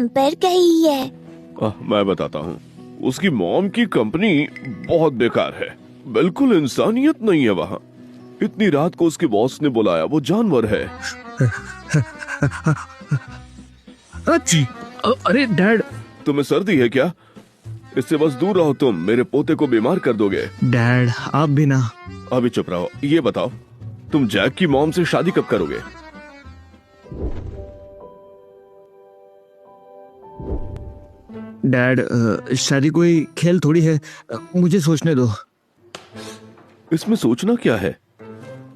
हम पर गई है। मैं बताता हूँ, उसकी मॉम की कंपनी बहुत बेकार है, बिल्कुल इंसानियत नहीं है वहाँ। इतनी रात को उसके बॉस ने बुलाया, वो जानवर है। अच्छी। अरे डैड। तुम्हें सर्दी है क्या? इससे बस दूर रहो, तुम मेरे पोते को बीमार कर दोगे। डैड आप भी ना। अभी चुप रहो। ये बताओ, तुम जैक की मॉम से शादी कब करोगे? डैड शादी कोई खेल थोड़ी है, मुझे सोचने दो। इसमें सोचना क्या है?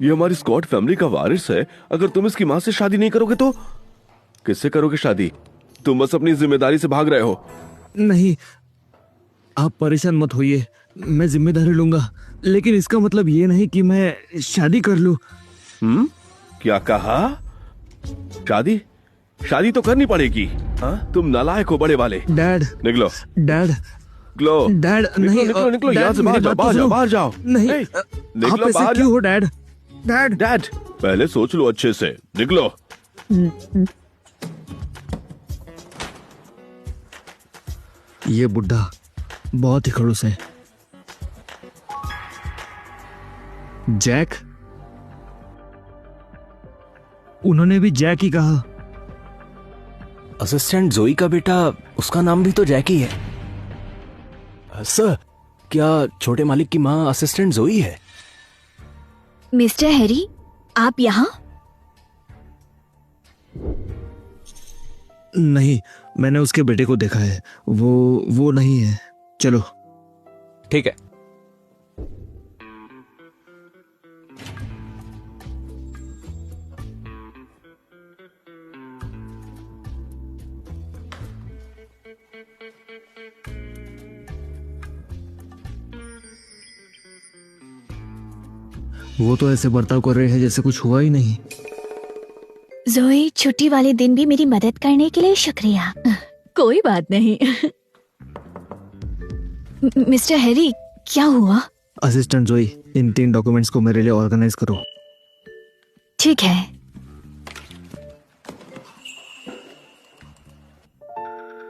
ये हमारी स्कॉट फैमिली का वारिस है। अगर तुम इसकी माँ से शादी नहीं करोगे तो किससे करोगे शादी? तुम बस अपनी जिम्मेदारी से भाग रहे हो। नहीं, आप परेशान मत होइए, मैं जिम्मेदारी लूंगा, लेकिन इसका मतलब ये नहीं कि मैं शादी कर लूं। क्या कहा? शादी? शादी तो करनी पड़ेगी। तुम नालायक हो बड़े वाले। डैड। निकलो। डैड। निकलो। डैड निकलो, नहीं। निकलो, निकलो, डैड, यहाँ से मेरी बाहर जाओ, बात तो बाहर जाओ, सुनो। बाहर जाओ। नहीं, ए, आप निकलो ऐसे बाहर। क्यों हो डैड? डैड। डैड, पहले सोच लो अच्छे से। निकलो। ये बुड्ढा बहुत ही खड़ूस है। जैक? उन्होंने भी जैक ही कहा। असिस्टेंट जोई का बेटा, उसका नाम भी तो जैकी है। सर, क्या छोटे मालिक की माँ असिस्टेंट जोई है? मिस्टर हैरी, आप यहाँ? नहीं, मैंने उसके बेटे को देखा है, वो नहीं है। चलो। ठीक है। वो तो ऐसे बर्ताव कर रहे हैं जैसे कुछ हुआ ही नहीं। जोई, छुट्टी वाले दिन भी मेरी मदद करने के लिए शुक्रिया। कोई बात नहीं। मिस्टर हैरी, क्या हुआ? असिस्टेंट जोई, इन 3 डॉक्यूमेंट्स को मेरे लिए ऑर्गेनाइज करो। ठीक है।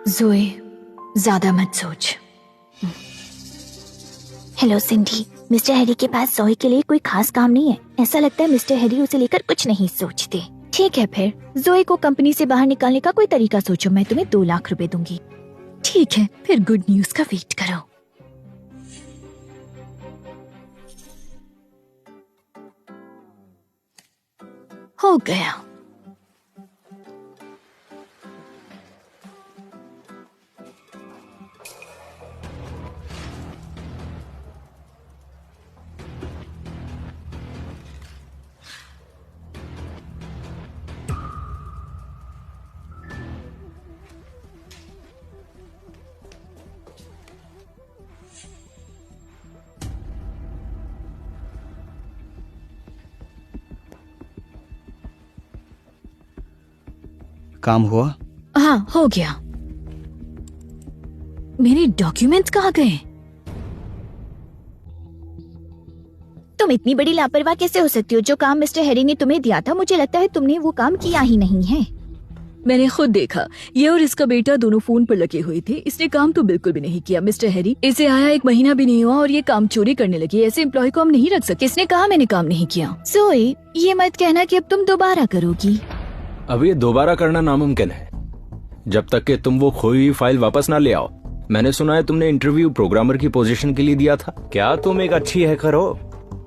जोई, ज्यादा मत सोच। हेलो सिंडी, मिस्टर हैरी के पास जोई के लिए कोई खास काम नहीं है। ऐसा लगता है मिस्टर हैरी उसे लेकर कुछ नहीं सोचते। ठीक है, फिर जोई को कंपनी से बाहर निकालने का कोई तरीका सोचो। मैं तुम्हें 2 लाख रुपए दूंगी। ठीक है, फिर गुड न्यूज का वेट करो। हो गया। काम हुआ? हाँ, हो गया। मेरे डॉक्यूमेंट्स कहाँ गए? तुम इतनी बड़ी लापरवाह कैसे हो सकती हो? जो काम मिस्टर हैरी ने तुम्हें दिया था, मुझे लगता है तुमने वो काम किया ही नहीं है। मैंने खुद देखा, ये और इसका बेटा दोनों फोन पर लगे हुए थे। इसने काम तो बिल्कुल भी नहीं किया। मिस्टर हैरी, इसे आया 1 महीना भी नहीं हुआ और ये काम चोरी करने लगी। ऐसे एम्प्लॉय को हम नहीं रख सकते। किसने कहा मैंने काम नहीं किया? जोई, ये मत कहना कि अब तुम दोबारा करोगी। अब ये दोबारा करना नामुमकिन है, जब तक कि तुम वो खोई हुई फाइल वापस ना ले आओ। मैंने सुना है तुमने इंटरव्यू प्रोग्रामर की पोजीशन के लिए दिया था। क्या तुम एक अच्छी हैकर हो?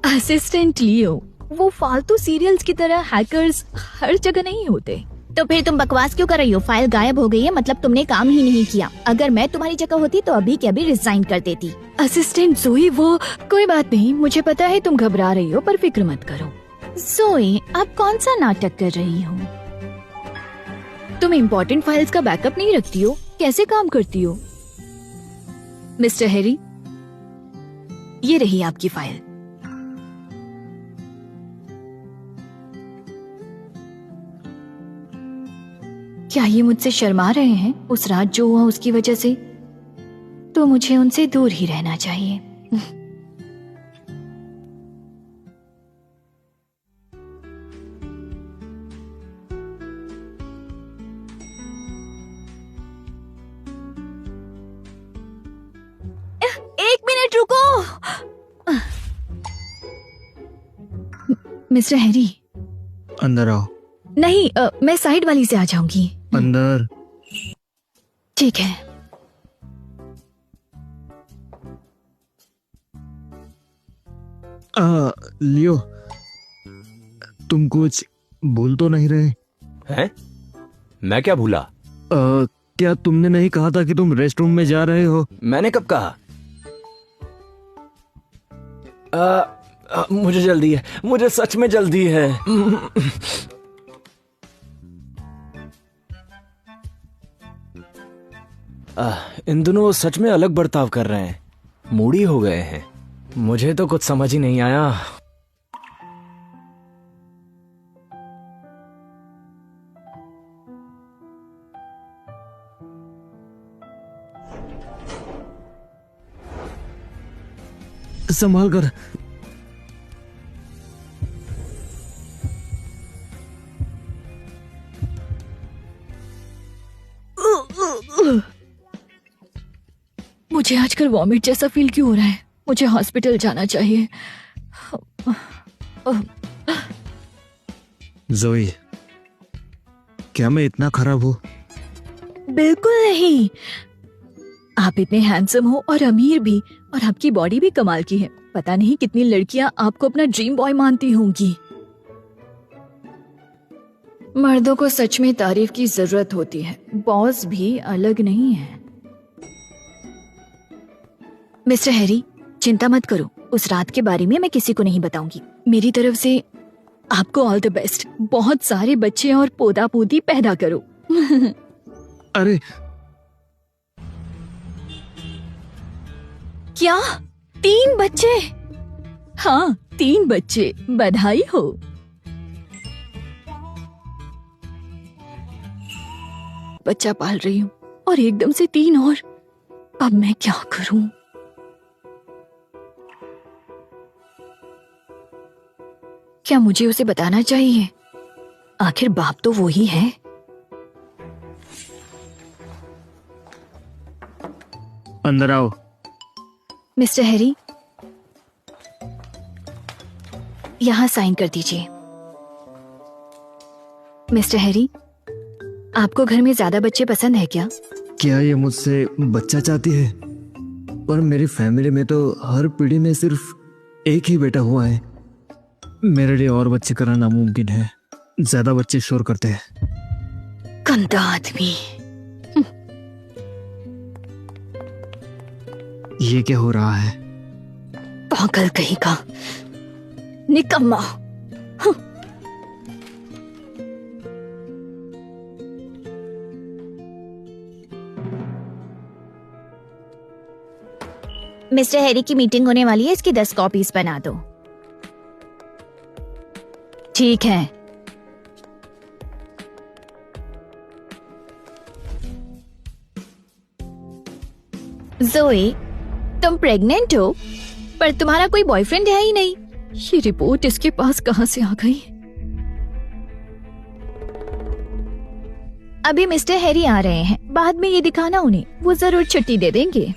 असिस्टेंट लियो, वो फालतू सीरियल्स की तरह हैकर्स हर जगह नहीं होते। तो फिर तुम बकवास क्यों कर रही हो? फाइल गायब हो गई है, मतलब तुमने काम ही नहीं किया। अगर मैं तुम्हारी जगह होती तो अभी के अभी रिजाइन कर देती। असिस्टेंट जोई, वो कोई बात नहीं, मुझे पता है तुम घबरा रही हो, पर फिक्र मत करो। जोई, आप कौन सा नाटक कर रही हो? तुम इम्पोर्टेंट फाइल्स का बैकअप नहीं रखती हो, कैसे काम करती हो? मिस्टर हैरी, ये रही आपकी फाइल। क्या ये मुझसे शर्मा रहे हैं? उस रात जो हुआ उसकी वजह से? तो मुझे उनसे दूर ही रहना चाहिए। मिनट रुको। Mister Harry. अंदर आओ। नहीं, मैं साइड वाली से आ जाऊंगी। अंदर। ठीक है। लियो, तुम कुछ भूल तो नहीं रहे? हैं? मैं क्या भूला? क्या तुमने नहीं कहा था कि तुम रेस्टरूम में जा रहे हो? मैंने कब कहा? मुझे जल्दी है, मुझे सच में जल्दी है। इन दोनों वो सच में अलग बर्ताव कर रहे हैं, मूडी हो गए हैं। मुझे तो कुछ समझ ही नहीं आया। संभाल कर। मुझे आजकल वॉमिट जैसा फील क्यों हो रहा है? मुझे हॉस्पिटल जाना चाहिए। जोई, क्या मैं इतना खराब हूँ? बिल्कुल नहीं। आप इतने हैंडसम हो और अमीर भी, और आपकी बॉडी भी कमाल की है। पता नहीं कितनी लड़कियां आपको अपना ड्रीम बॉय मानती होंगी। मर्दों को सच में तारीफ की जरूरत होती है, बॉस भी अलग नहीं है। मिस्टर हैरी, चिंता मत करो, उस रात के बारे में मैं किसी को नहीं बताऊंगी। मेरी तरफ से आपको ऑल द बेस्ट। बहुत सारे बच्चे और पोता पोती पैदा करो। अरे क्या? 3 बच्चे? हाँ, 3 बच्चे। बधाई हो। बच्चा पाल रही हूँ और एकदम से 3 और। अब मैं क्या करूं? क्या मुझे उसे बताना चाहिए? आखिर बाप तो वो ही है। अंदर आओ। मिस्टर हैरी, यहाँ साइन कर दीजिए। मिस्टर हैरी, आपको घर में ज्यादा बच्चे पसंद है क्या? क्या ये मुझसे बच्चा चाहती है? पर मेरी फैमिली में तो हर पीढ़ी में सिर्फ एक ही बेटा हुआ है। मेरे लिए और बच्चे करना नामुमकिन है। ज्यादा बच्चे शोर करते हैं। गंदा आदमी। ये क्या हो रहा है? पागल कहीं का, निकम्मा। मिस्टर हैरी की मीटिंग होने वाली है, इसकी 10 कॉपीज बना दो। ठीक है। जोए, तुम प्रेग्नेंट हो, पर तुम्हारा कोई बॉयफ्रेंड है ही नहीं। ये रिपोर्ट इसके पास कहाँ से आ गई? अभी मिस्टर हैरी आ रहे हैं, बाद में ये दिखाना उन्हें, वो जरूर छुट्टी दे देंगे।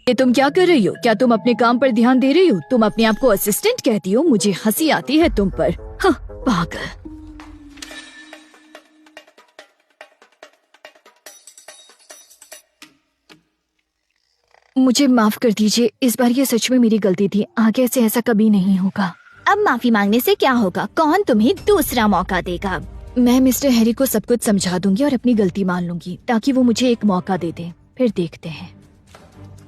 ये तुम क्या कर रही हो? क्या तुम अपने काम पर ध्यान दे रही हो? तुम अपने आप को असिस्टेंट कहती हो? मुझे हंसी आती है तुम पर। हाँ, पागल। मुझे माफ कर दीजिए, इस बार ये सच में मेरी गलती थी। आगे से ऐसा कभी नहीं होगा। अब माफी मांगने से क्या होगा? कौन तुम्हें दूसरा मौका देगा? मैं मिस्टर हैरी को सब कुछ समझा दूंगी और अपनी गलती मान लूंगी, ताकि वो मुझे एक मौका दे दे। फिर देखते हैं।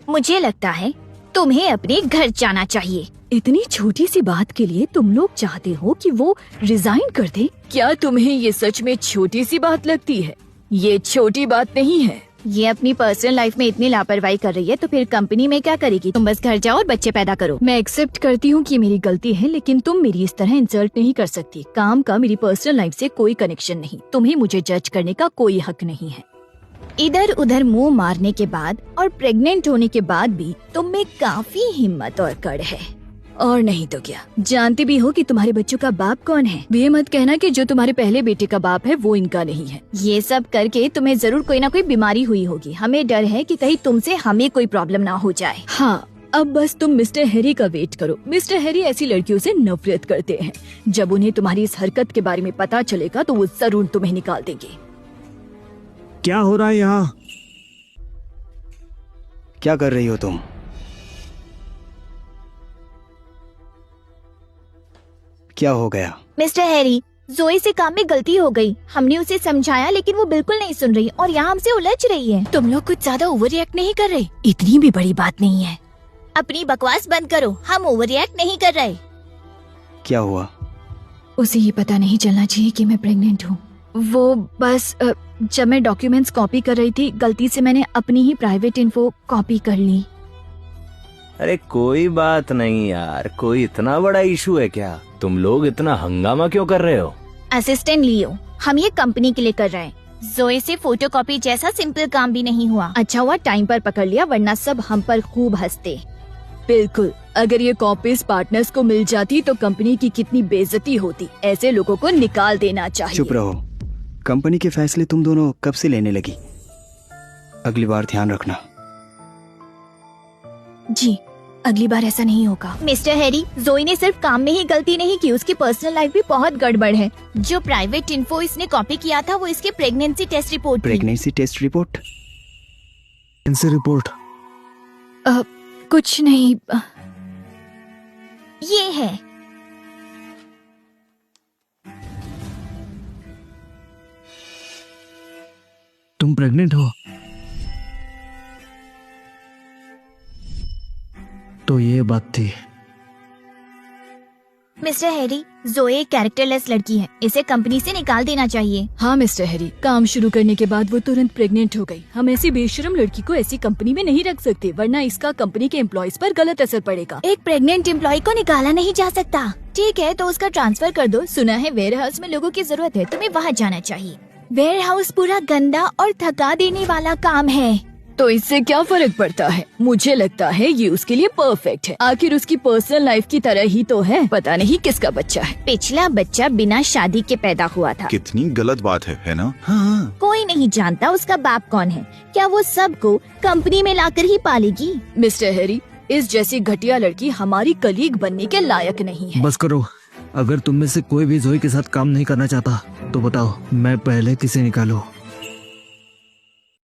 मुझे लगता है तुम्हें अपने घर जाना चाहिए। इतनी छोटी सी बात के लिए तुम लोग चाहते हो कि वो रिजाइन कर दे? क्या तुम्हें ये सच में छोटी सी बात लगती है? ये छोटी बात नहीं है। ये अपनी पर्सनल लाइफ में इतनी लापरवाही कर रही है, तो फिर कंपनी में क्या करेगी? तुम बस घर जाओ और बच्चे पैदा करो। मैं एक्सेप्ट करती हूँ कि मेरी गलती है, लेकिन तुम मेरी इस तरह इंसल्ट नहीं कर सकती। काम का मेरी पर्सनल लाइफ से कोई कनेक्शन नहीं। तुम्हें मुझे जज करने का कोई हक नहीं है। इधर उधर मुंह मारने के बाद और प्रेग्नेंट होने के बाद भी तुम में काफी हिम्मत और कड़ है। और नहीं तो क्या, जानती भी हो कि तुम्हारे बच्चों का बाप कौन है। ये मत कहना कि जो तुम्हारे पहले बेटे का बाप है वो इनका नहीं है। ये सब करके तुम्हें जरूर कोई ना कोई बीमारी हुई होगी। हमें डर है कि कहीं तुमसे हमें कोई प्रॉब्लम ना हो जाए। हाँ, अब बस तुम मिस्टर हैरी का वेट करो। मिस्टर हैरी ऐसी लड़कियों से नफरत करते हैं। जब उन्हें तुम्हारी इस हरकत के बारे में पता चलेगा तो वो जरूर तुम्हें निकाल देंगे। क्या हो रहा है यहाँ? क्या कर रही हो तुम? क्या हो गया? मिस्टर हैरी, जोई से काम में गलती हो गई। हमने उसे समझाया लेकिन वो बिल्कुल नहीं सुन रही और यहाँ हमसे उलझ रही है। तुम लोग कुछ ज्यादा ओवर रिएक्ट नहीं कर रहे? इतनी भी बड़ी बात नहीं है। अपनी बकवास बंद करो, हम ओवर रिएक्ट नहीं कर रहे। क्या हुआ? उसे ये पता नहीं चलना चाहिए कि मैं प्रेग्नेंट हूँ। वो बस जब मैं डॉक्यूमेंट्स कॉपी कर रही थी, गलती से मैंने अपनी ही प्राइवेट इन्फो कॉपी कर ली। अरे कोई बात नहीं यार, कोई इतना बड़ा इशू है क्या? तुम लोग इतना हंगामा क्यों कर रहे हो? असिस्टेंट लियो, हम ये कंपनी के लिए कर रहे हैं। जोए से फोटोकॉपी जैसा सिंपल काम भी नहीं हुआ। अच्छा हुआ टाइम पर पकड़ लिया, वरना सब हम पर खूब हंसते। बिल्कुल, अगर ये कॉपीज पार्टनर्स को मिल जाती तो कंपनी की कितनी बेइज्जती होती। ऐसे लोगों को निकाल देना चाहिए। चुप रहो। कंपनी के फैसले तुम दोनों कब से लेने लगी? अगली बार ध्यान रखना। जी, अगली बार ऐसा नहीं होगा। मिस्टर हैरी, जोई ने सिर्फ काम में ही गलती नहीं की, उसकी पर्सनल लाइफ भी बहुत गड़बड़ है। जो प्राइवेट इन्फो इसने कॉपी किया था वो इसके प्रेगनेंसी टेस्ट रिपोर्ट थी। Pregnancy test report? इनसे रिपोर्ट? कुछ नहीं। ये है। तुम प्रेग्नेंट हो? तो ये बात थी। मिस्टर हैरी, जोए कैरेक्टरलेस लड़की है, इसे कंपनी से निकाल देना चाहिए। हाँ मिस्टर हैरी, काम शुरू करने के बाद वो तुरंत प्रेग्नेंट हो गई। हम ऐसी बेशरम लड़की को ऐसी कंपनी में नहीं रख सकते, वरना इसका कंपनी के एम्प्लॉयज पर गलत असर पड़ेगा। एक प्रेग्नेंट एम्प्लॉय को निकाला नहीं जा सकता। ठीक है, तो उसका ट्रांसफर कर दो। सुना है वेयर हाउस में लोगों की जरूरत है, तुम्हें वहाँ जाना चाहिए। वेयर हाउस पूरा गंदा और थका देने वाला काम है। तो इससे क्या फर्क पड़ता है? मुझे लगता है ये उसके लिए परफेक्ट है। आखिर उसकी पर्सनल लाइफ की तरह ही तो है। पता नहीं किसका बच्चा है। पिछला बच्चा बिना शादी के पैदा हुआ था। कितनी गलत बात है ना? हाँ। कोई नहीं जानता उसका बाप कौन है। क्या वो सबको कंपनी में लाकर ही पालेगी? मिस्टर हैरी, इस जैसी घटिया लड़की हमारी कलीग बनने के लायक नहीं है। बस करो। अगर तुम में से कोई भी जोई के साथ काम नहीं करना चाहता तो बताओ, मैं पहले किसे निकालूं?